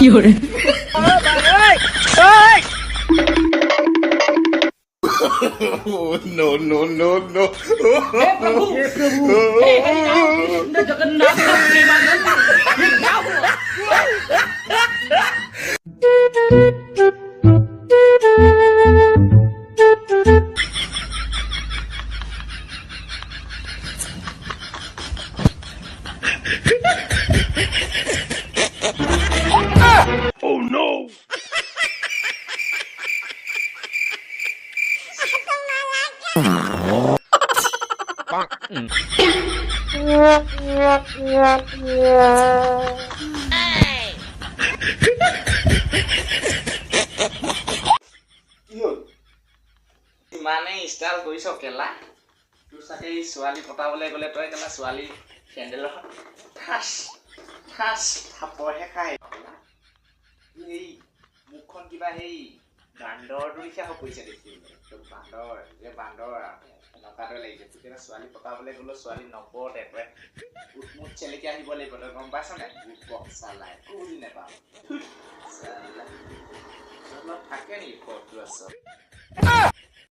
fiore. Oh, no, no, no, no. हे प्रभु हे हरिनाम कृष्ण जगन्नाथ प्रेमानंद ये क्या हुआ Oh, no. ইমানে ষ্টাইল কৰিছ কেলা তোৰ চাগে এই ছোৱালী পতাবলৈ গ'লে তই কেলা ছোৱালী চেণ্ডেলৰ ঠাচ ঠাচ থাপৰহে খাই এই মুখখন কিবা সেই বান্দৰটো লিখা হৈ পৰিছে দেখিবলৈ বান্দৰ যে বান্দৰ এনেকুৱাটোৱে লাগিছে তোৰ কেলা ছোৱালী পতাবলৈ গ'লে ছোৱালী নপতে তই উঠমুঠ চেলেকি আহিব লাগিব তই গম পাইছ নাই বুক চালাই বুজি নাপাওঁ চালা থাকে নেকি ফটো আছ